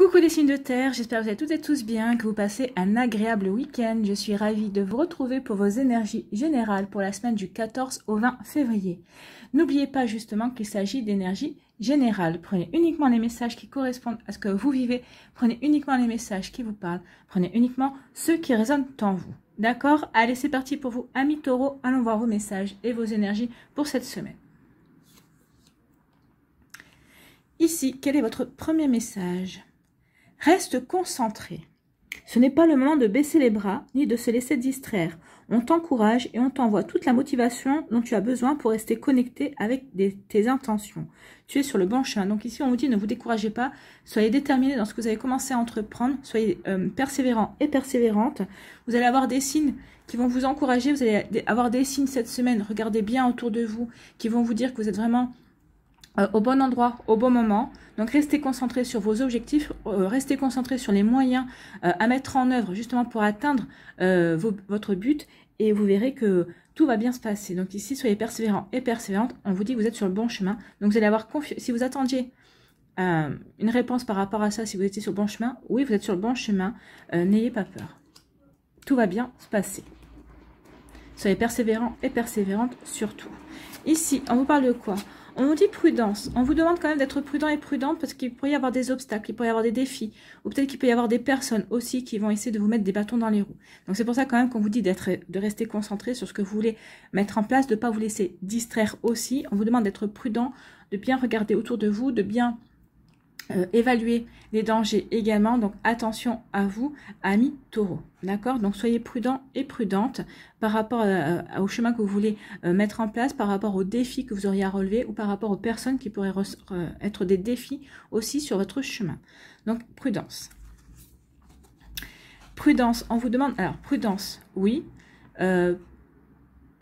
Coucou les signes de terre, j'espère que vous allez toutes et tous bien, que vous passez un agréable week-end. Je suis ravie de vous retrouver pour vos énergies générales pour la semaine du 14 au 20 février. N'oubliez pas justement qu'il s'agit d'énergie générale. Prenez uniquement les messages qui correspondent à ce que vous vivez, prenez uniquement les messages qui vous parlent, prenez uniquement ceux qui résonnent en vous. D'accord? Allez, c'est parti pour vous, amis taureaux, allons voir vos messages et vos énergies pour cette semaine. Ici, quel est votre premier message? Reste concentré. Ce n'est pas le moment de baisser les bras, ni de se laisser distraire. On t'encourage et on t'envoie toute la motivation dont tu as besoin pour rester connecté avec tes intentions. Tu es sur le bon chemin. Donc ici, on vous dit, ne vous découragez pas. Soyez déterminés dans ce que vous avez commencé à entreprendre. Soyez persévérants et persévérantes. Vous allez avoir des signes qui vont vous encourager. Vous allez avoir des signes cette semaine. Regardez bien autour de vous, qui vont vous dire que vous êtes vraiment au bon endroit, au bon moment. Donc restez concentrés sur vos objectifs, restez concentrés sur les moyens à mettre en œuvre justement pour atteindre votre but et vous verrez que tout va bien se passer. Donc ici, soyez persévérants et persévérantes. On vous dit que vous êtes sur le bon chemin. Donc vous allez avoir confiance. Si vous attendiez une réponse par rapport à ça, si vous étiez sur le bon chemin, oui, vous êtes sur le bon chemin. N'ayez pas peur. Tout va bien se passer. Soyez persévérants et persévérantes surtout. Ici, on vous parle de quoi? On vous dit prudence. On vous demande quand même d'être prudent et prudente parce qu'il pourrait y avoir des obstacles, il pourrait y avoir des défis, ou peut-être qu'il peut y avoir des personnes aussi qui vont essayer de vous mettre des bâtons dans les roues. Donc c'est pour ça quand même qu'on vous dit de rester concentré sur ce que vous voulez mettre en place, de ne pas vous laisser distraire aussi. On vous demande d'être prudent, de bien regarder autour de vous, de bien évaluer les dangers également. Donc attention à vous, amis taureaux. D'accord? Donc soyez prudents et prudentes par rapport au chemin que vous voulez mettre en place, par rapport aux défis que vous auriez à relever ou par rapport aux personnes qui pourraient être des défis aussi sur votre chemin. Donc prudence. Prudence, on vous demande, alors prudence, oui.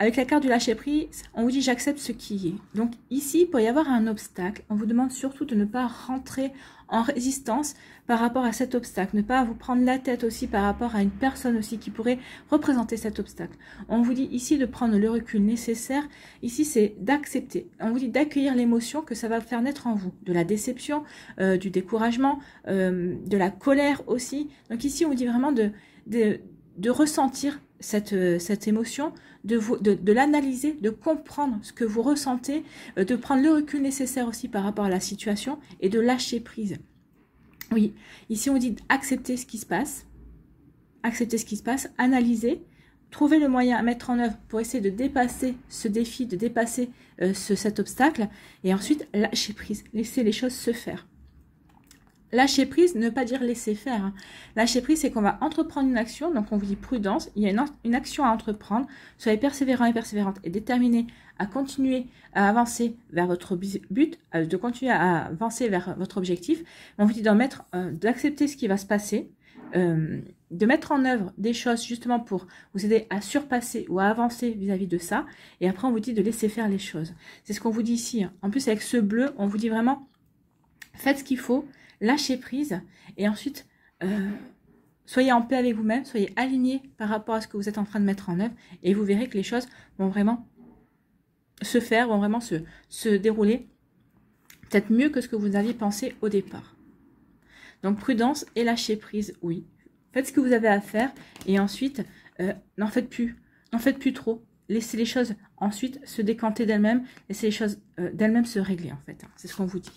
Avec la carte du lâcher-prise, on vous dit « j'accepte ce qui est ». Donc ici, pour y avoir un obstacle, on vous demande surtout de ne pas rentrer en résistance par rapport à cet obstacle. Ne pas vous prendre la tête aussi par rapport à une personne aussi qui pourrait représenter cet obstacle. On vous dit ici de prendre le recul nécessaire. Ici, c'est d'accepter. On vous dit d'accueillir l'émotion que ça va faire naître en vous. De la déception, du découragement, de la colère aussi. Donc ici, on vous dit vraiment de ressentir cette émotion, de l'analyser, de comprendre ce que vous ressentez, de prendre le recul nécessaire aussi par rapport à la situation et de lâcher prise. Oui, ici on dit accepter ce qui se passe, analyser, trouver le moyen à mettre en œuvre pour essayer de dépasser ce défi, de dépasser cet obstacle et ensuite lâcher prise, laisser les choses se faire. Lâcher prise, ne pas dire laisser faire. Hein. Lâcher prise, c'est qu'on va entreprendre une action. Donc, on vous dit prudence. Il y a une action à entreprendre. Soyez persévérants et persévérantes et déterminés à continuer à avancer vers votre but, de continuer à avancer vers votre objectif. On vous dit d'accepter ce qui va se passer, de mettre en œuvre des choses justement pour vous aider à surpasser ou à avancer vis-à-vis de ça. Et après, on vous dit de laisser faire les choses. C'est ce qu'on vous dit ici. Hein. En plus, avec ce bleu, on vous dit vraiment, faites ce qu'il faut. Lâchez prise et ensuite soyez en paix avec vous-même, soyez alignés par rapport à ce que vous êtes en train de mettre en œuvre et vous verrez que les choses vont vraiment se faire, vont vraiment se dérouler peut-être mieux que ce que vous aviez pensé au départ. Donc prudence et lâcher prise, oui. Faites ce que vous avez à faire et ensuite n'en faites plus trop. Laissez les choses ensuite se décanter d'elles-mêmes, laissez les choses d'elles-mêmes se régler en fait. C'est ce qu'on vous dit.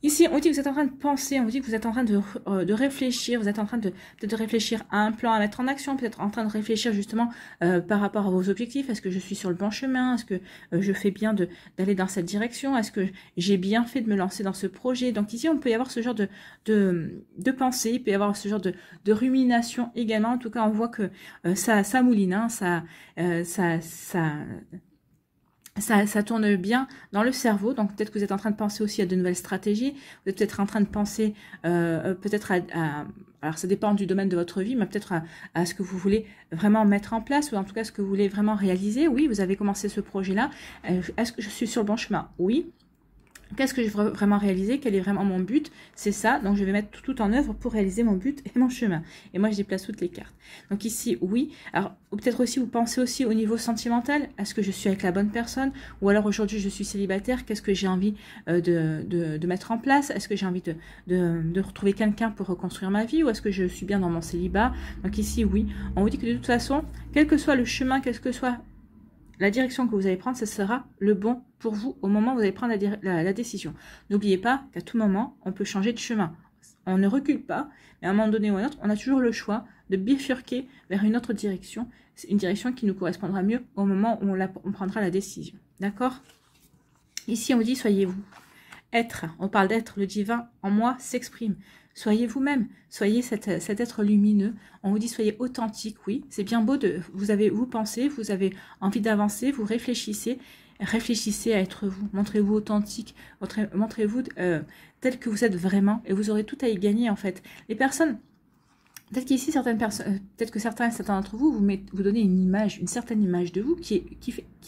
Ici, on dit que vous êtes en train de penser, on vous dit que vous êtes en train de réfléchir, vous êtes en train peut-être de réfléchir à un plan à mettre en action, peut-être en train de réfléchir justement par rapport à vos objectifs. Est-ce que je suis sur le bon chemin? Est-ce que je fais bien d'aller dans cette direction? Est-ce que j'ai bien fait de me lancer dans ce projet? Donc ici, on peut y avoir ce genre de pensée, il peut y avoir ce genre de rumination également. En tout cas, on voit que ça mouline, hein, ça tourne bien dans le cerveau, donc peut-être que vous êtes en train de penser aussi à de nouvelles stratégies, vous êtes peut-être en train de penser peut-être alors ça dépend du domaine de votre vie, mais peut-être à ce que vous voulez vraiment mettre en place, ou en tout cas ce que vous voulez vraiment réaliser. Oui, vous avez commencé ce projet-là, est-ce que je suis sur le bon chemin? Oui. Qu'est-ce que je veux vraiment réaliser? Quel est vraiment mon but? C'est ça. Donc, je vais mettre tout en œuvre pour réaliser mon but et mon chemin. Et moi, je déplace toutes les cartes. Donc ici, oui. Alors, peut-être aussi, vous pensez aussi au niveau sentimental. Est-ce que je suis avec la bonne personne? Ou alors, aujourd'hui, je suis célibataire. Qu'est-ce que j'ai envie de mettre en place? Est-ce que j'ai envie de retrouver quelqu'un pour reconstruire ma vie? Ou est-ce que je suis bien dans mon célibat? Donc ici, oui. On vous dit que de toute façon, quel que soit le chemin, quel que soit la direction que vous allez prendre, ce sera le bon pour vous au moment où vous allez prendre la décision. N'oubliez pas qu'à tout moment, on peut changer de chemin. On ne recule pas, mais à un moment donné ou à un autre, on a toujours le choix de bifurquer vers une autre direction. C'est une direction qui nous correspondra mieux au moment où on prendra la décision. D'accord? Ici, on vous dit, soyez vous. Être, on parle d'être, le divin en moi s'exprime. Soyez vous-même, soyez cet être lumineux. On vous dit soyez authentique, oui. C'est bien beau, vous pensez, vous avez envie d'avancer, vous réfléchissez à être vous. Montrez-vous authentique, montrez-vous tel que vous êtes vraiment et vous aurez tout à y gagner en fait. Les personnes, peut-être qu'ici certaines personnes, peut-être que certains d'entre vous vous donnez une certaine image de vous qui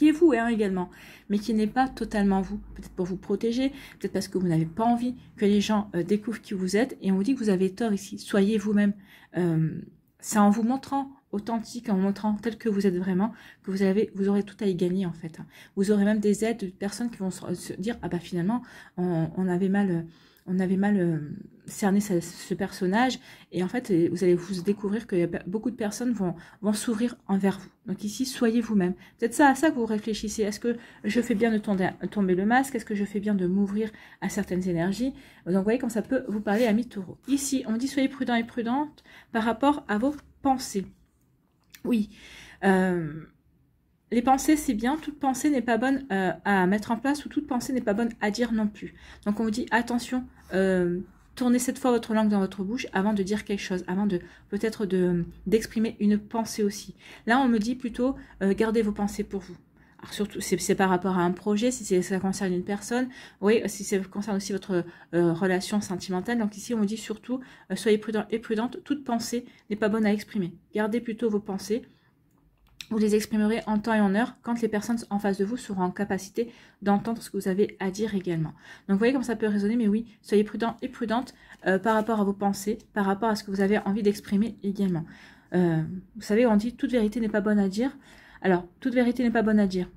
est vous également, mais qui n'est pas totalement vous. Peut-être pour vous protéger, peut-être parce que vous n'avez pas envie que les gens découvrent qui vous êtes. Et on vous dit que vous avez tort ici. Soyez vous-même. C'est en vous montrant authentique, en vous montrant tel que vous êtes vraiment, que vous aurez tout à y gagner en fait. Vous aurez même des aides de personnes qui vont se dire ah bah finalement on avait mal cerner ce personnage et en fait vous allez vous découvrir que beaucoup de personnes vont s'ouvrir envers vous. Donc ici soyez vous-même. Peut-être ça à ça que vous réfléchissez. Est-ce que je fais bien de tomber le masque? Est-ce que je fais bien de m'ouvrir à certaines énergies? Donc vous voyez comme ça peut vous parler, amis taureaux. Ici on dit soyez prudent et prudente par rapport à vos pensées. Oui, les pensées, c'est bien. Toute pensée n'est pas bonne à mettre en place ou toute pensée n'est pas bonne à dire non plus. Donc, on vous dit, attention, tournez cette fois votre langue dans votre bouche avant de dire quelque chose, avant peut-être d'exprimer une pensée aussi. Là, on me dit plutôt, gardez vos pensées pour vous. Alors surtout, c'est par rapport à un projet, si ça concerne une personne, oui, si ça concerne aussi votre relation sentimentale. Donc ici, on vous dit surtout, soyez prudent et prudente, toute pensée n'est pas bonne à exprimer. Gardez plutôt vos pensées. Vous les exprimerez en temps et en heure quand les personnes en face de vous seront en capacité d'entendre ce que vous avez à dire également. Donc vous voyez comme ça peut résonner, mais oui, soyez prudent et prudente par rapport à vos pensées, par rapport à ce que vous avez envie d'exprimer également. Vous savez, on dit toute vérité n'est pas bonne à dire. Alors, toute vérité n'est pas bonne à dire.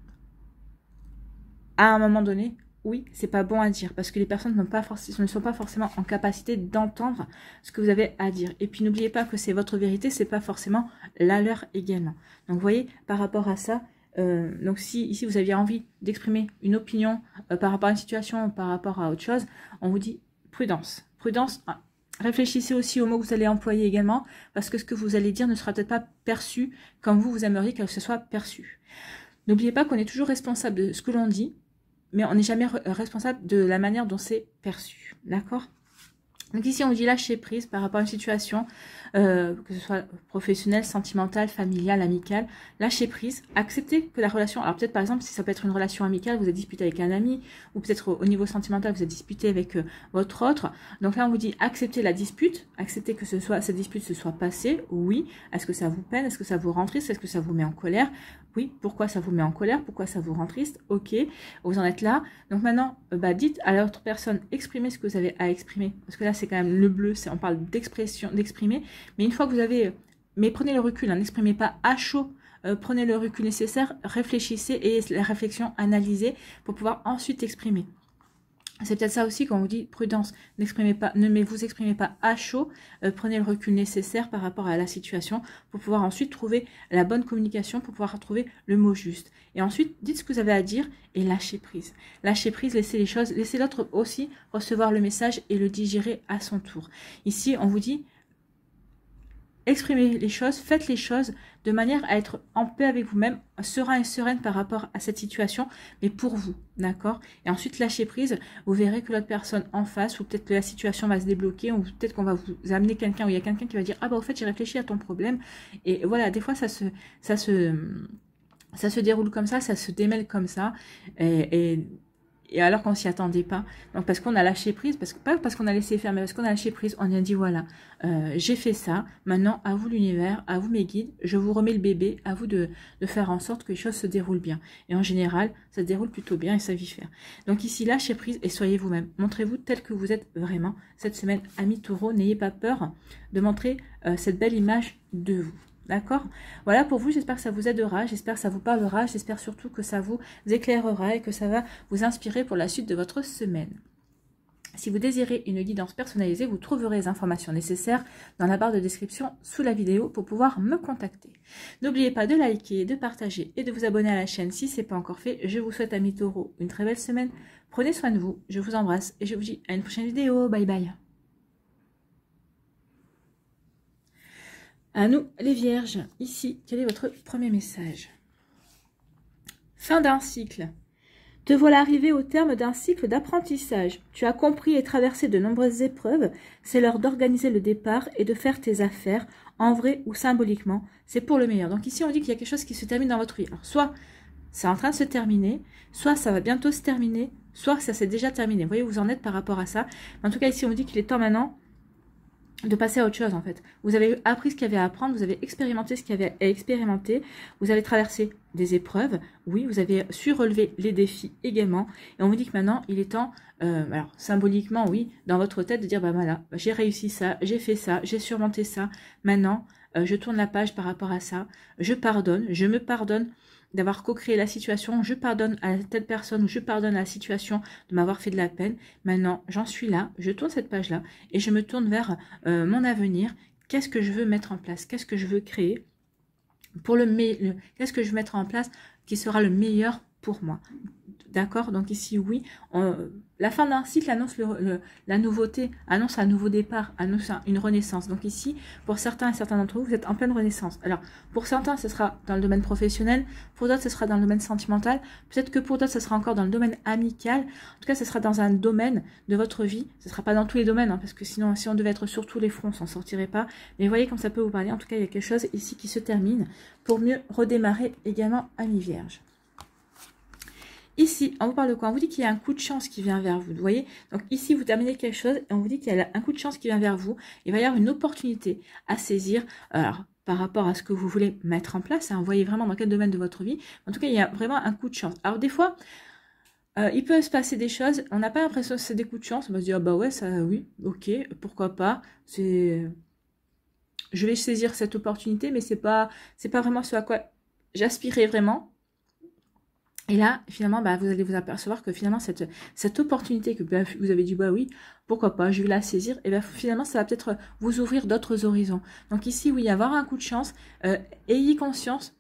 À un moment donné, oui, c'est pas bon à dire parce que les personnes ne sont pas forcément en capacité d'entendre ce que vous avez à dire. Et puis n'oubliez pas que c'est votre vérité, c'est pas forcément la leur également. Donc vous voyez, par rapport à ça, donc si ici vous aviez envie d'exprimer une opinion par rapport à une situation, par rapport à autre chose, on vous dit prudence. Prudence, réfléchissez aussi aux mots que vous allez employer également, parce que ce que vous allez dire ne sera peut-être pas perçu comme vous aimeriez que ce soit perçu. N'oubliez pas qu'on est toujours responsable de ce que l'on dit, mais on n'est jamais responsable de la manière dont c'est perçu. D'accord? Donc ici, on dit lâcher prise par rapport à une situation, que ce soit professionnelle, sentimentale, familiale, amicale. Lâcher prise, accepter que la relation... Alors peut-être par exemple, si ça peut être une relation amicale, vous êtes disputé avec un ami, ou peut-être au niveau sentimental, vous êtes disputé avec votre autre. Donc là, on vous dit accepter la dispute, accepter que cette dispute se soit passée. Oui. Est-ce que ça vous peine? Est-ce que ça vous rend triste? Est-ce que ça vous met en colère? Oui. Pourquoi ça vous met en colère? Pourquoi ça vous rend triste? Ok. Vous en êtes là. Donc maintenant, dites à l'autre personne, exprimez ce que vous avez à exprimer. Parce que là, c'est quand même le bleu, on parle d'expression, d'exprimer. Mais une fois que vous avez... Mais prenez le recul, n'exprimez pas à chaud. Prenez le recul nécessaire, réfléchissez et la réflexion, analysez pour pouvoir ensuite exprimer. C'est peut-être ça aussi quand on vous dit prudence, ne vous exprimez pas à chaud, prenez le recul nécessaire par rapport à la situation pour pouvoir ensuite trouver la bonne communication, pour pouvoir trouver le mot juste. Et ensuite, dites ce que vous avez à dire et lâchez prise. Lâchez prise, laissez les choses, laissez l'autre aussi recevoir le message et le digérer à son tour. Ici, on vous dit, exprimez les choses, faites les choses de manière à être en paix avec vous-même, serein et sereine par rapport à cette situation, mais pour vous, d'accord? Et ensuite, lâchez prise, vous verrez que l'autre personne en face, ou peut-être que la situation va se débloquer, ou peut-être qu'on va vous amener quelqu'un, ou il y a quelqu'un qui va dire « Ah bah au fait, j'ai réfléchi à ton problème ». Et voilà, des fois, ça se déroule comme ça se démêle comme ça, et et alors qu'on s'y attendait pas. Donc parce qu'on a lâché prise, pas parce qu'on a laissé faire, mais parce qu'on a lâché prise, on a dit voilà, j'ai fait ça, maintenant à vous l'univers, à vous mes guides, je vous remets le bébé, à vous de faire en sorte que les choses se déroulent bien. Et en général, ça se déroule plutôt bien et ça vit faire. Donc ici, lâchez prise et soyez vous-même. Montrez-vous tel que vous êtes vraiment cette semaine, amis taureaux, n'ayez pas peur de montrer cette belle image de vous. D'accord? Voilà pour vous, j'espère que ça vous aidera, j'espère que ça vous parlera, j'espère surtout que ça vous éclairera et que ça va vous inspirer pour la suite de votre semaine. Si vous désirez une guidance personnalisée, vous trouverez les informations nécessaires dans la barre de description sous la vidéo pour pouvoir me contacter. N'oubliez pas de liker, de partager et de vous abonner à la chaîne si ce n'est pas encore fait. Je vous souhaite, amis taureaux, une très belle semaine. Prenez soin de vous, je vous embrasse et je vous dis à une prochaine vidéo. Bye bye. À nous, les vierges, ici, quel est votre premier message? Fin d'un cycle. Te voilà arrivé au terme d'un cycle d'apprentissage. Tu as compris et traversé de nombreuses épreuves. C'est l'heure d'organiser le départ et de faire tes affaires, en vrai ou symboliquement. C'est pour le meilleur. Donc ici, on dit qu'il y a quelque chose qui se termine dans votre vie. Alors, soit c'est en train de se terminer, soit ça va bientôt se terminer, soit ça s'est déjà terminé. Vous voyez où vous en êtes par rapport à ça. En tout cas, ici, on dit qu'il est temps maintenant de passer à autre chose en fait. Vous avez appris ce qu'il y avait à apprendre, vous avez expérimenté ce qu'il y avait à expérimenter, vous avez traversé des épreuves, oui, vous avez su relever les défis également, et on vous dit que maintenant il est temps, alors symboliquement oui, dans votre tête de dire bah voilà, j'ai réussi ça, j'ai fait ça, j'ai surmonté ça, maintenant je tourne la page par rapport à ça, je pardonne, je me pardonne d'avoir co-créé la situation, je pardonne à telle personne ou je pardonne à la situation de m'avoir fait de la peine. Maintenant, j'en suis là, je tourne cette page-là et je me tourne vers mon avenir. Qu'est-ce que je veux mettre en place? Qu'est-ce que je veux créer pour qu'est-ce que je veux mettre en place qui sera le meilleur pour moi? D'accord? Donc ici, oui, la fin d'un cycle annonce la nouveauté, annonce un nouveau départ, annonce une renaissance. Donc ici, pour certains et certains d'entre vous, vous êtes en pleine renaissance. Alors, pour certains, ce sera dans le domaine professionnel, pour d'autres, ce sera dans le domaine sentimental, peut-être que pour d'autres, ce sera encore dans le domaine amical. En tout cas, ce sera dans un domaine de votre vie. Ce ne sera pas dans tous les domaines, hein, parce que sinon, si on devait être sur tous les fronts, on s'en sortirait pas. Mais voyez comme ça peut vous parler. En tout cas, il y a quelque chose ici qui se termine pour mieux redémarrer également, amis vierges. Ici, on vous parle de quoi? On vous dit qu'il y a un coup de chance qui vient vers vous. Vous voyez? Donc ici, vous terminez quelque chose et on vous dit qu'il y a un coup de chance qui vient vers vous. Il va y avoir une opportunité à saisir. Alors, par rapport à ce que vous voulez mettre en place, hein, vous voyez vraiment dans quel domaine de votre vie. En tout cas, il y a vraiment un coup de chance. Alors des fois, il peut se passer des choses. On n'a pas l'impression que c'est des coups de chance. On va se dire, ah bah ouais, ça, oui, ok, pourquoi pas. Je vais saisir cette opportunité, mais c'est pas vraiment ce à quoi j'aspirais vraiment. Et là, finalement, bah, vous allez vous apercevoir que finalement, cette opportunité que vous avez dit, bah oui, pourquoi pas, je vais la saisir, et bien finalement, ça va peut-être vous ouvrir d'autres horizons. Donc ici, oui, avoir un coup de chance, ayez conscience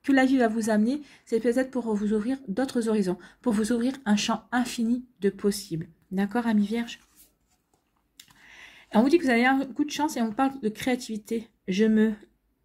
que la vie va vous amener, c'est peut-être pour vous ouvrir d'autres horizons, pour vous ouvrir un champ infini de possibles. D'accord, amis vierges? On vous dit que vous avez un coup de chance et on vous parle de créativité. Je me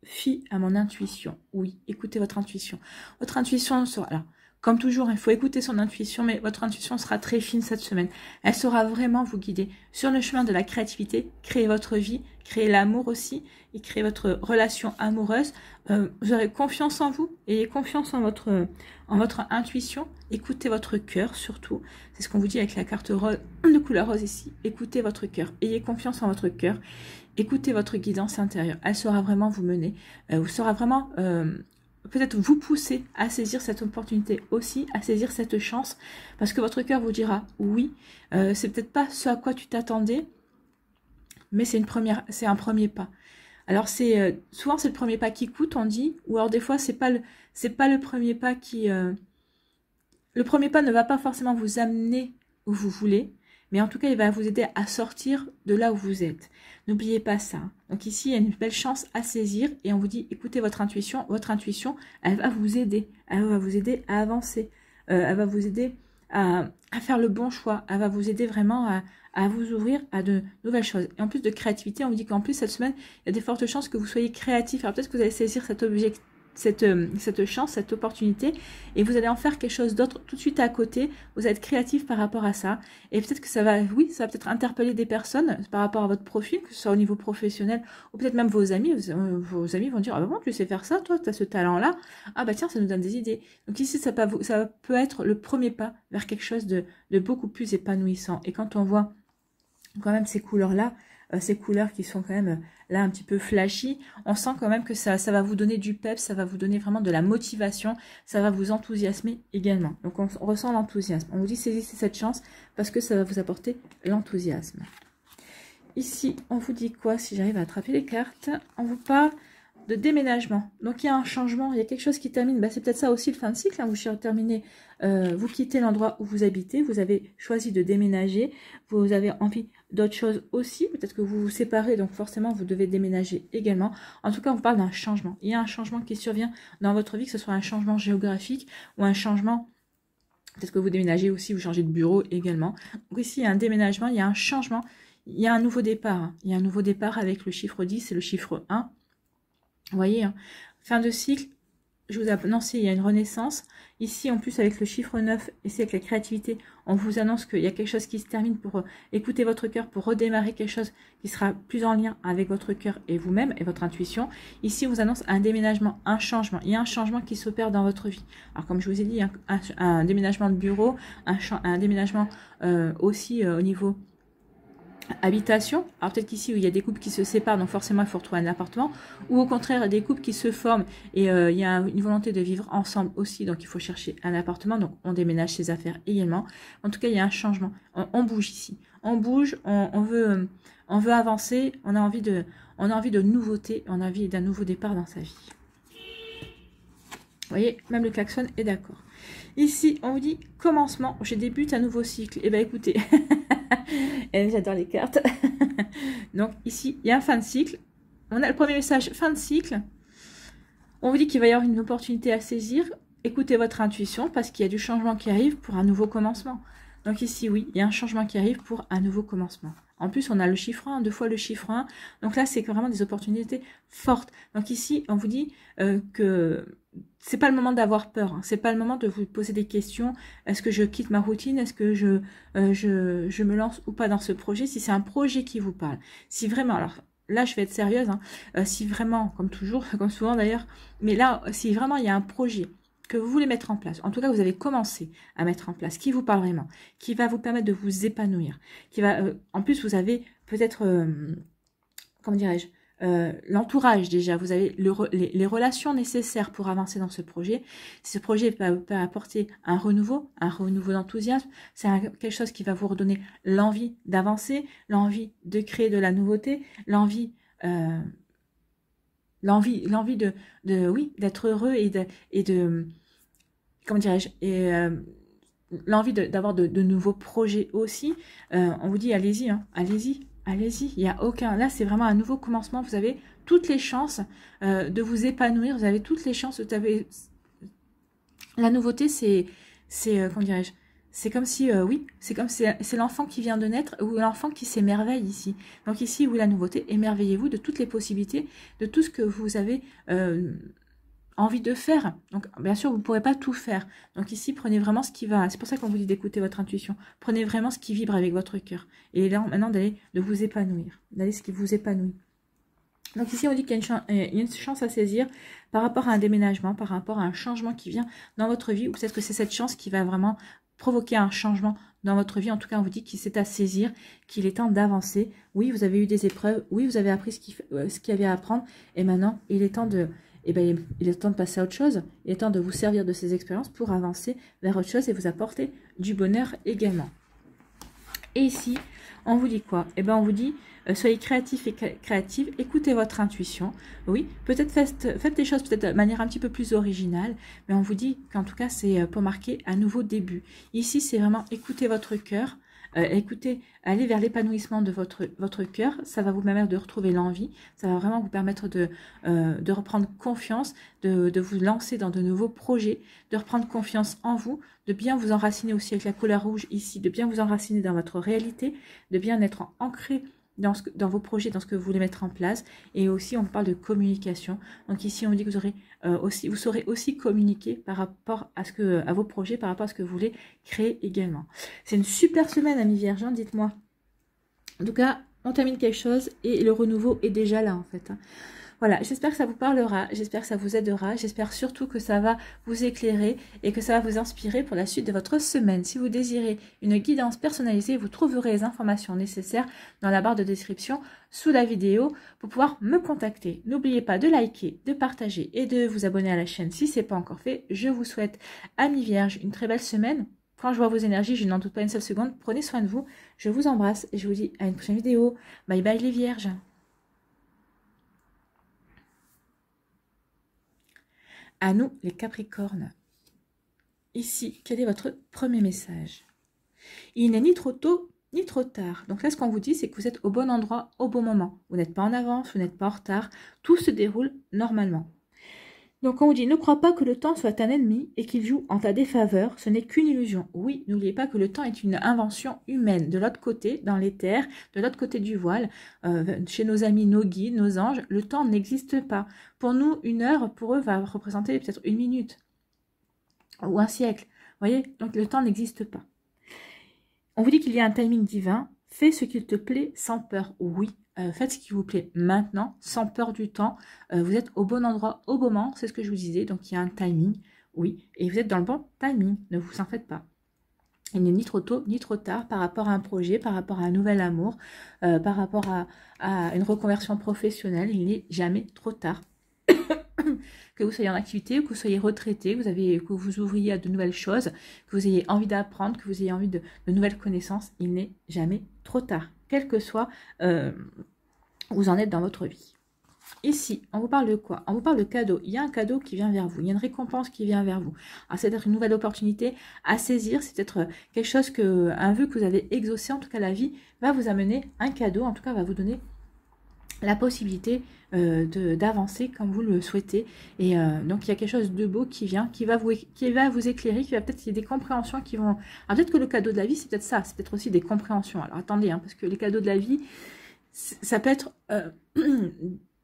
fie à mon intuition. Oui, écoutez votre intuition. Votre intuition sera là. Comme toujours, il faut écouter son intuition, mais votre intuition sera très fine cette semaine. Elle saura vraiment vous guider sur le chemin de la créativité, créer votre vie, créer l'amour aussi, et créer votre relation amoureuse. Vous aurez confiance en vous, ayez confiance en votre intuition, écoutez votre cœur surtout. C'est ce qu'on vous dit avec la carte rose, de couleur rose ici. Écoutez votre cœur, ayez confiance en votre cœur, écoutez votre guidance intérieure. Elle saura vraiment vous mener, vous saura vraiment... peut-être vous pousser à saisir cette opportunité aussi, à saisir cette chance, parce que votre cœur vous dira oui, c'est peut-être pas ce à quoi tu t'attendais, mais c'est un premier pas. Alors souvent c'est le premier pas qui coûte, on dit, ou alors des fois c'est pas le premier pas qui, le premier pas ne va pas forcément vous amener où vous voulez, mais en tout cas, il va vous aider à sortir de là où vous êtes. N'oubliez pas ça. Donc ici, il y a une belle chance à saisir et on vous dit, écoutez votre intuition. Votre intuition, elle va vous aider. Elle va vous aider à avancer. Elle va vous aider à faire le bon choix. Elle va vous aider vraiment à vous ouvrir à de nouvelles choses. Et en plus de créativité, on vous dit qu'en plus, cette semaine, il y a des fortes chances que vous soyez créatif. Alors peut-être que vous allez saisir cet cette chance, cette opportunité, et vous allez en faire quelque chose d'autre tout de suite à côté. Vous êtes créatif par rapport à ça, et peut-être que ça va, oui, ça va peut-être interpeller des personnes par rapport à votre profil, que ce soit au niveau professionnel, ou peut-être même vos amis. Vos amis vont dire, ah bah bon, tu sais faire ça, toi, tu as ce talent-là, ah bah tiens, ça nous donne des idées. Donc ici, ça peut être le premier pas vers quelque chose de beaucoup plus épanouissant. Et quand on voit quand même ces couleurs-là, ces couleurs qui sont quand même là un petit peu flashy, on sent quand même que ça va vous donner du peps, ça va vous donner vraiment de la motivation, ça va vous enthousiasmer également. Donc on ressent l'enthousiasme. On vous dit saisissez cette chance parce que ça va vous apporter l'enthousiasme. Ici, on vous dit quoi si j'arrive à attraper les cartes? On vous parle de déménagement. Donc il y a un changement, il y a quelque chose qui termine. Bah, c'est peut-être ça aussi le fin de cycle. Hein, vous terminez, vous quittez l'endroit où vous habitez, vous avez choisi de déménager, vous avez envie d'autres choses aussi. Peut-être que vous vous séparez, donc forcément vous devez déménager également. En tout cas, on vous parle d'un changement. Il y a un changement qui survient dans votre vie, que ce soit un changement géographique ou un changement. Peut-être que vous déménagez aussi, vous changez de bureau également. Donc ici, il y a un déménagement, il y a un changement, il y a un nouveau départ. Hein. Il y a un nouveau départ avec le chiffre 10 et le chiffre 1. Vous voyez, hein, fin de cycle, je vous annonce, il y a une renaissance. Ici, en plus, avec le chiffre 9, et c'est avec la créativité, on vous annonce qu'il y a quelque chose qui se termine pour écouter votre cœur, pour redémarrer quelque chose qui sera plus en lien avec votre cœur et vous-même et votre intuition. Ici, on vous annonce un déménagement, un changement. Il y a un changement qui s'opère dans votre vie. Alors, comme je vous ai dit, un déménagement de bureau, un déménagement aussi au niveau habitation. Alors peut-être qu'ici, il y a des couples qui se séparent, donc forcément il faut retrouver un appartement, ou au contraire des couples qui se forment et il y a une volonté de vivre ensemble aussi, donc il faut chercher un appartement, donc on déménage ses affaires également. En tout cas, il y a un changement, on bouge ici, on bouge, on veut avancer, on a envie de nouveautés, on a envie d'un nouveau départ dans sa vie. Vous voyez, même le klaxon est d'accord. Ici, on vous dit commencement, je débute un nouveau cycle. Eh bien, écoutez, j'adore les cartes. Donc, ici, il y a un fin de cycle. On a le premier message, fin de cycle. On vous dit qu'il va y avoir une opportunité à saisir. Écoutez votre intuition parce qu'il y a du changement qui arrive pour un nouveau commencement. Donc ici, oui, il y a un changement qui arrive pour un nouveau commencement. En plus, on a le chiffre 1, 2 fois le chiffre 1. Donc là, c'est vraiment des opportunités fortes. Donc ici, on vous dit que c'est pas le moment d'avoir peur. Hein. C'est pas le moment de vous poser des questions. Est-ce que je quitte ma routine? Est-ce que je me lance ou pas dans ce projet? Si c'est un projet qui vous parle. Si vraiment, alors là, je vais être sérieuse. Hein, si vraiment, comme toujours, comme souvent d'ailleurs, mais là, si vraiment il y a un projet que vous voulez mettre en place, en tout cas vous avez commencé à mettre en place, qui vous parle vraiment, qui va vous permettre de vous épanouir, qui va, en plus vous avez peut-être, comment dirais-je, l'entourage déjà, vous avez les relations nécessaires pour avancer dans ce projet. Ce projet peut apporter un renouveau d'enthousiasme, c'est quelque chose qui va vous redonner l'envie d'avancer, l'envie de créer de la nouveauté, l'envie oui, d'être heureux et de comment dirais-je, et l'envie d'avoir de nouveaux projets aussi. On vous dit allez-y, hein, allez-y, il n'y a aucun, là c'est vraiment un nouveau commencement, vous avez toutes les chances de vous épanouir, vous avez toutes les chances, la nouveauté c'est comment dirais-je, c'est comme si, oui, c'est comme si c'est l'enfant qui vient de naître ou l'enfant qui s'émerveille ici. Donc ici, oui, la nouveauté, émerveillez-vous de toutes les possibilités, de tout ce que vous avez envie de faire. Donc, bien sûr, vous ne pourrez pas tout faire. Donc ici, prenez vraiment ce qui va. C'est pour ça qu'on vous dit d'écouter votre intuition. Prenez vraiment ce qui vibre avec votre cœur. Et là, maintenant, de vous épanouir. D'aller ce qui vous épanouit. Donc ici, on dit qu'il y a une chance à saisir par rapport à un déménagement, par rapport à un changement qui vient dans votre vie, ou peut-être que c'est cette chance qui va vraiment provoquer un changement dans votre vie. En tout cas, on vous dit qu'il c'est à saisir, qu'il est temps d'avancer. Oui, vous avez eu des épreuves, oui, vous avez appris ce qu'il y avait à apprendre, et maintenant, il est temps de passer à autre chose. Il est temps de vous servir de ces expériences pour avancer vers autre chose et vous apporter du bonheur également. Et ici, on vous dit quoi? Eh bien, on vous dit, soyez créatifs et créatives, écoutez votre intuition. Oui, peut-être faites des choses peut-être de manière un petit peu plus originale, mais on vous dit qu'en tout cas, c'est pour marquer un nouveau début. Ici, c'est vraiment écouter votre cœur, écoutez, allez vers l'épanouissement de votre cœur, ça va vous permettre de retrouver l'envie, ça va vraiment vous permettre de reprendre confiance, de vous lancer dans de nouveaux projets, de reprendre confiance en vous, de bien vous enraciner aussi avec la couleur rouge ici, de bien vous enraciner dans votre réalité, de bien être ancré dans vos projets, dans ce que vous voulez mettre en place. Et aussi, on parle de communication. Donc ici, on dit que vous saurez aussi communiquer par rapport à vos projets, par rapport à ce que vous voulez créer également. C'est une super semaine, amis Vierges, hein, dites-moi. En tout cas, on termine quelque chose et le renouveau est déjà là, en fait. Voilà, j'espère que ça vous parlera, j'espère que ça vous aidera, j'espère surtout que ça va vous éclairer et que ça va vous inspirer pour la suite de votre semaine. Si vous désirez une guidance personnalisée, vous trouverez les informations nécessaires dans la barre de description sous la vidéo pour pouvoir me contacter. N'oubliez pas de liker, de partager et de vous abonner à la chaîne si ce n'est pas encore fait. Je vous souhaite, amis Vierges, une très belle semaine. Quand je vois vos énergies, je n'en doute pas une seule seconde. Prenez soin de vous, je vous embrasse et je vous dis à une prochaine vidéo. Bye bye les Vierges. À nous, les Capricornes. Ici, quel est votre premier message? Il n'est ni trop tôt, ni trop tard. Donc là, ce qu'on vous dit, c'est que vous êtes au bon endroit, au bon moment. Vous n'êtes pas en avance, vous n'êtes pas en retard. Tout se déroule normalement. Donc on vous dit, ne crois pas que le temps soit un ennemi et qu'il joue en ta défaveur. Ce n'est qu'une illusion. Oui, n'oubliez pas que le temps est une invention humaine. De l'autre côté, dans l'éther, de l'autre côté du voile, chez nos amis, nos guides, nos anges, le temps n'existe pas. Pour nous, une heure, pour eux, va représenter peut-être une minute ou un siècle. Vous voyez, donc le temps n'existe pas. On vous dit qu'il y a un timing divin. Fais ce qu'il te plaît sans peur. Oui, faites ce qui vous plaît maintenant, sans peur du temps. Vous êtes au bon endroit, au bon moment, c'est ce que je vous disais. Donc il y a un timing, oui. Et vous êtes dans le bon timing, ne vous en faites pas. Il n'est ni trop tôt, ni trop tard par rapport à un projet, par rapport à un nouvel amour, par rapport à une reconversion professionnelle. Il n'est jamais trop tard. Que vous soyez en activité, que vous soyez retraité, que vous ouvriez à de nouvelles choses, que vous ayez envie d'apprendre, que vous ayez envie de nouvelles connaissances, il n'est jamais trop tard, quel que soit où vous en êtes dans votre vie. Ici, on vous parle de quoi? On vous parle de cadeau. Il y a un cadeau qui vient vers vous, il y a une récompense qui vient vers vous. Alors c'est peut-être une nouvelle opportunité à saisir, c'est peut-être quelque chose un vœu que vous avez exaucé, en tout cas la vie va vous amener un cadeau, en tout cas va vous donner la possibilité d'avancer comme vous le souhaitez. Et donc il y a quelque chose de beau qui vient, qui va vous éclairer, qui va peut-être, il y a des compréhensions qui vont... Alors peut-être que le cadeau de la vie, c'est peut-être ça, c'est peut-être aussi des compréhensions. Alors attendez, hein, parce que les cadeaux de la vie, ça peut être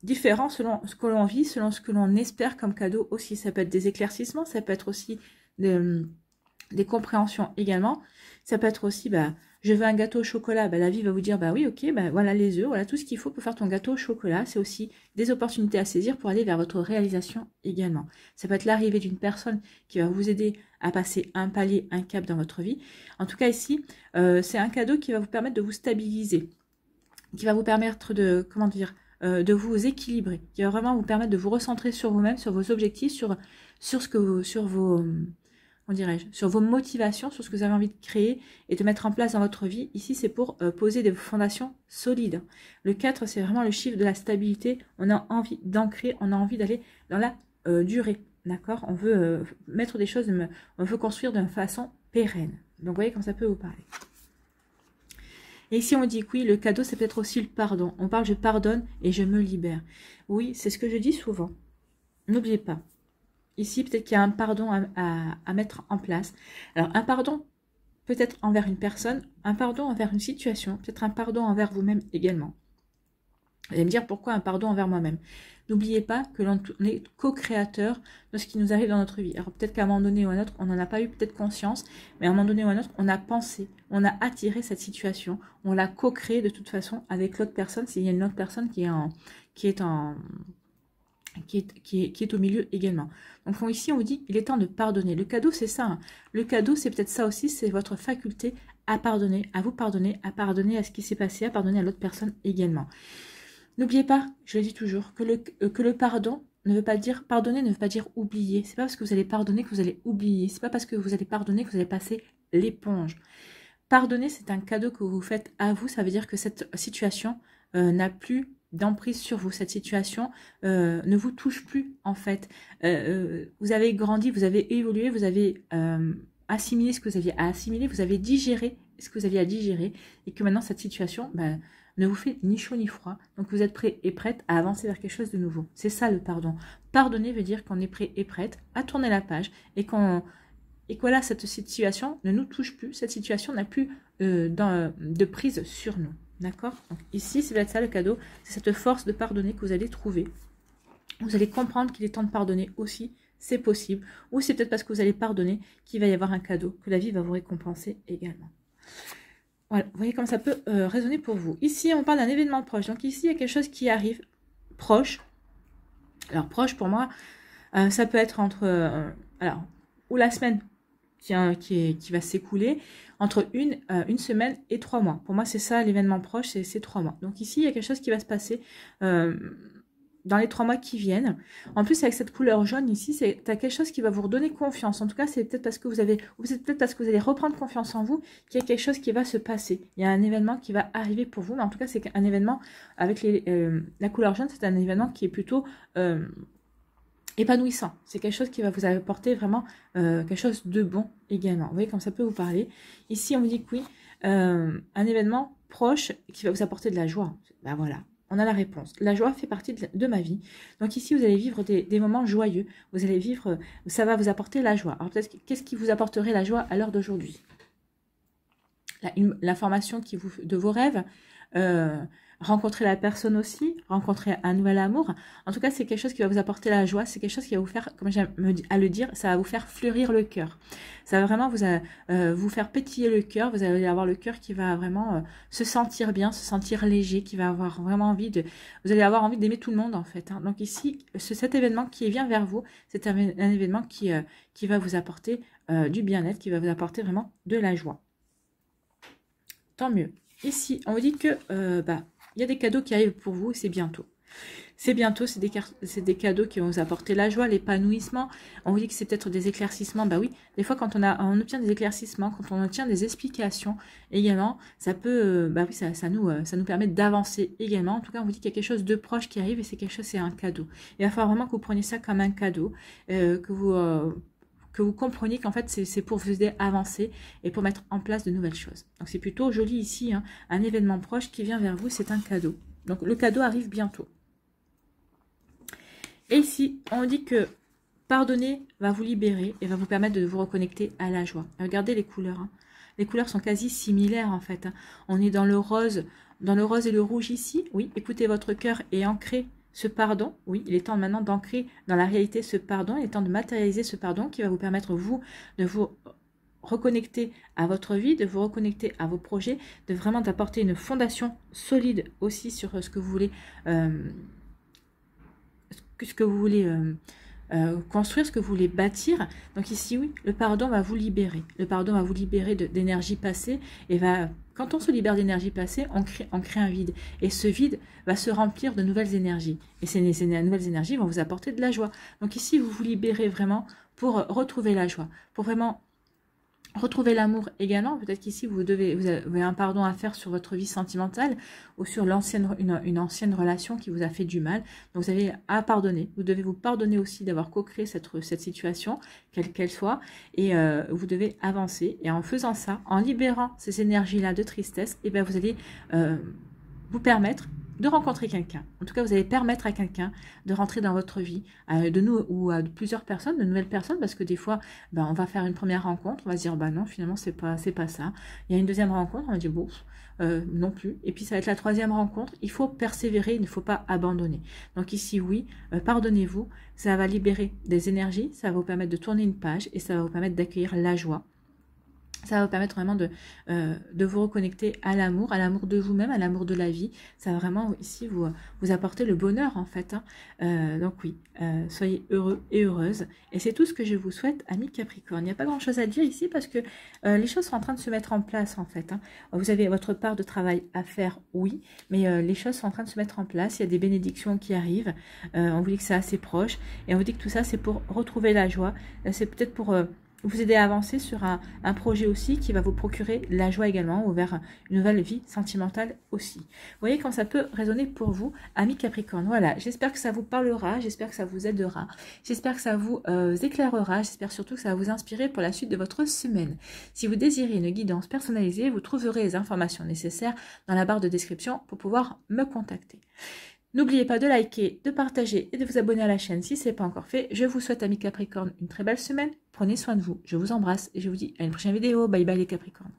différent selon ce que l'on vit, selon ce que l'on espère comme cadeau aussi. Ça peut être des éclaircissements, ça peut être aussi des compréhensions également. Ça peut être aussi, je veux un gâteau au chocolat, la vie va vous dire, oui, ok, voilà les œufs, voilà tout ce qu'il faut pour faire ton gâteau au chocolat. C'est aussi des opportunités à saisir pour aller vers votre réalisation également. Ça peut être l'arrivée d'une personne qui va vous aider à passer un palier, un cap dans votre vie. En tout cas ici, c'est un cadeau qui va vous permettre de vous stabiliser, qui va vous permettre de, de vous équilibrer, qui va vraiment vous permettre de vous recentrer sur vous-même, sur vos objectifs, sur vos motivations, sur ce que vous avez envie de créer et de mettre en place dans votre vie. Ici, c'est pour poser des fondations solides. Le 4, c'est vraiment le chiffre de la stabilité. On a envie d'ancrer, on a envie d'aller dans la durée. D'accord? On veut mettre des choses, on veut construire d'une façon pérenne. Donc, vous voyez comme ça peut vous parler. Et ici, on dit que oui, le cadeau, c'est peut-être aussi le pardon. On parle, je pardonne et je me libère. Oui, c'est ce que je dis souvent. N'oubliez pas. Ici, peut-être qu'il y a un pardon à mettre en place. Alors, un pardon peut-être envers une personne, un pardon envers une situation, peut-être un pardon envers vous-même également. Vous allez me dire pourquoi un pardon envers moi-même. N'oubliez pas que l'on est co-créateur de ce qui nous arrive dans notre vie. Alors peut-être qu'à un moment donné ou à un autre, on n'en a pas eu peut-être conscience, mais à un moment donné ou à un autre, on a pensé, on a attiré cette situation, on l'a co-créée de toute façon avec l'autre personne, s'il y a une autre personne qui est au milieu également. Donc ici, on vous dit, il est temps de pardonner. Le cadeau, c'est ça. Hein. Le cadeau, c'est peut-être ça aussi, c'est votre faculté à pardonner, à vous pardonner, à pardonner à ce qui s'est passé, à pardonner à l'autre personne également. N'oubliez pas, je le dis toujours, que le pardon ne veut pas dire, pardonner ne veut pas dire oublier. C'est pas parce que vous allez pardonner que vous allez oublier. C'est pas parce que vous allez pardonner que vous allez passer l'éponge. Pardonner, c'est un cadeau que vous faites à vous. Ça veut dire que cette situation n'a plus d'emprise sur vous. Cette situation ne vous touche plus, en fait. Vous avez grandi, vous avez évolué, vous avez assimilé ce que vous aviez à assimiler, vous avez digéré ce que vous aviez à digérer, et que maintenant, cette situation ne vous fait ni chaud ni froid. Donc, vous êtes prêt et prête à avancer vers quelque chose de nouveau. C'est ça, le pardon. Pardonner veut dire qu'on est prêt et prête à tourner la page, et que cette situation ne nous touche plus, cette situation n'a plus de prise sur nous. D'accord? Donc ici, c'est peut-être ça le cadeau. C'est cette force de pardonner que vous allez trouver. Vous allez comprendre qu'il est temps de pardonner aussi. C'est possible. Ou c'est peut-être parce que vous allez pardonner qu'il va y avoir un cadeau, que la vie va vous récompenser également. Voilà, vous voyez comment ça peut résonner pour vous. Ici, on parle d'un événement proche. Donc ici, il y a quelque chose qui arrive proche. Alors, proche, pour moi, ça peut être entre... alors, ou la semaine qui va s'écouler, entre une semaine et 3 mois. Pour moi, c'est ça, l'événement proche, c'est 3 mois. Donc ici, il y a quelque chose qui va se passer dans les 3 mois qui viennent. En plus, avec cette couleur jaune ici, c'est quelque chose qui va vous redonner confiance. En tout cas, c'est peut-être parce que vous avez, ou c'est peut-être parce que vous allez reprendre confiance en vous, qu'il y a quelque chose qui va se passer. Il y a un événement qui va arriver pour vous, mais en tout cas, c'est un événement avec la couleur jaune, c'est un événement qui est plutôt épanouissant. C'est quelque chose qui va vous apporter vraiment quelque chose de bon également. Vous voyez comme ça peut vous parler. Ici, on vous dit que oui, un événement proche qui va vous apporter de la joie. Ben voilà. On a la réponse. La joie fait partie de ma vie. Donc ici, vous allez vivre des moments joyeux. Vous allez vivre, ça va vous apporter la joie. Alors peut-être, qu'est-ce qui vous apporterait la joie à l'heure d'aujourd'hui? L'information de vos rêves, rencontrer la personne aussi, rencontrer un nouvel amour. En tout cas, c'est quelque chose qui va vous apporter la joie. C'est quelque chose qui va vous faire, comme j'aime à le dire, ça va vous faire fleurir le cœur. Ça va vraiment vous faire pétiller le cœur. Vous allez avoir le cœur qui va vraiment se sentir bien, se sentir léger, qui va avoir vraiment envie de... Vous allez avoir envie d'aimer tout le monde, en fait. Hein. Donc ici, cet événement qui vient vers vous, c'est un événement qui va vous apporter du bien-être, qui va vous apporter vraiment de la joie. Tant mieux. Ici, on vous dit que... il y a des cadeaux qui arrivent pour vous, c'est bientôt. C'est bientôt, c'est des cadeaux qui vont vous apporter la joie, l'épanouissement. On vous dit que c'est peut-être des éclaircissements. Bah oui, des fois quand on obtient des éclaircissements, quand on obtient des explications également, ça peut, oui, ça nous permet d'avancer également. En tout cas, on vous dit qu'il y a quelque chose de proche qui arrive et c'est quelque chose, c'est un cadeau. Il va falloir vraiment que vous preniez ça comme un cadeau, que vous compreniez qu'en fait, c'est pour vous aider à avancer et pour mettre en place de nouvelles choses. Donc, c'est plutôt joli ici, hein, un événement proche qui vient vers vous, c'est un cadeau. Donc, le cadeau arrive bientôt. Et ici, on dit que pardonner va vous libérer et va vous permettre de vous reconnecter à la joie. Et regardez les couleurs. Hein. Les couleurs sont quasi similaires, en fait. Hein. On est dans le rose et le rouge ici. Oui, écoutez votre cœur et ancrez ce pardon, oui, il est temps maintenant d'ancrer dans la réalité ce pardon, il est temps de matérialiser ce pardon qui va vous permettre, vous, de vous reconnecter à votre vie, de vous reconnecter à vos projets, de vraiment d'apporter une fondation solide aussi sur ce que vous voulez, construire, ce que vous voulez bâtir. Donc ici, oui, le pardon va vous libérer. Le pardon va vous libérer d'énergie passée et quand on se libère d'énergie passée, on crée un vide. Et ce vide va se remplir de nouvelles énergies. Et ces nouvelles énergies vont vous apporter de la joie. Donc ici, vous vous libérez vraiment pour retrouver la joie, pour vraiment retrouver l'amour également. Peut-être qu'ici, vous avez un pardon à faire sur votre vie sentimentale ou sur une ancienne relation qui vous a fait du mal. Donc, vous avez à pardonner. Vous devez vous pardonner aussi d'avoir co-créé cette situation, quelle qu'elle soit. Et vous devez avancer. Et en faisant ça, en libérant ces énergies-là de tristesse, et bien, vous allez vous permettre de rencontrer quelqu'un. En tout cas, vous allez permettre à quelqu'un de rentrer dans votre vie, de nous ou à plusieurs personnes, de nouvelles personnes, parce que des fois, on va faire une première rencontre, on va se dire, non, finalement, c'est pas ça. Il y a une deuxième rencontre, on va dire, non plus. Et puis, ça va être la troisième rencontre. Il faut persévérer, il ne faut pas abandonner. Donc ici, oui, pardonnez-vous. Ça va libérer des énergies, ça va vous permettre de tourner une page et ça va vous permettre d'accueillir la joie. Ça va vous permettre vraiment de vous reconnecter à l'amour de vous-même, à l'amour de la vie. Ça va vraiment ici vous apporter le bonheur en fait. Hein. Donc oui, soyez heureux et heureuses. Et c'est tout ce que je vous souhaite, amis Capricorne. Il n'y a pas grand-chose à dire ici parce que les choses sont en train de se mettre en place en fait. Hein. Vous avez votre part de travail à faire, oui, mais les choses sont en train de se mettre en place. Il y a des bénédictions qui arrivent. On vous dit que c'est assez proche. Et on vous dit que tout ça, c'est pour retrouver la joie. C'est peut-être pour... vous aider à avancer sur un projet aussi qui va vous procurer la joie également ou vers une nouvelle vie sentimentale aussi. Vous voyez quand ça peut résonner pour vous, amis Capricorne. Voilà, j'espère que ça vous parlera, j'espère que ça vous aidera, j'espère que ça vous éclairera, j'espère surtout que ça va vous inspirer pour la suite de votre semaine. Si vous désirez une guidance personnalisée, vous trouverez les informations nécessaires dans la barre de description pour pouvoir me contacter. N'oubliez pas de liker, de partager et de vous abonner à la chaîne si ce n'est pas encore fait. Je vous souhaite, amis Capricorne, une très belle semaine. Prenez soin de vous. Je vous embrasse et je vous dis à une prochaine vidéo. Bye bye les Capricornes.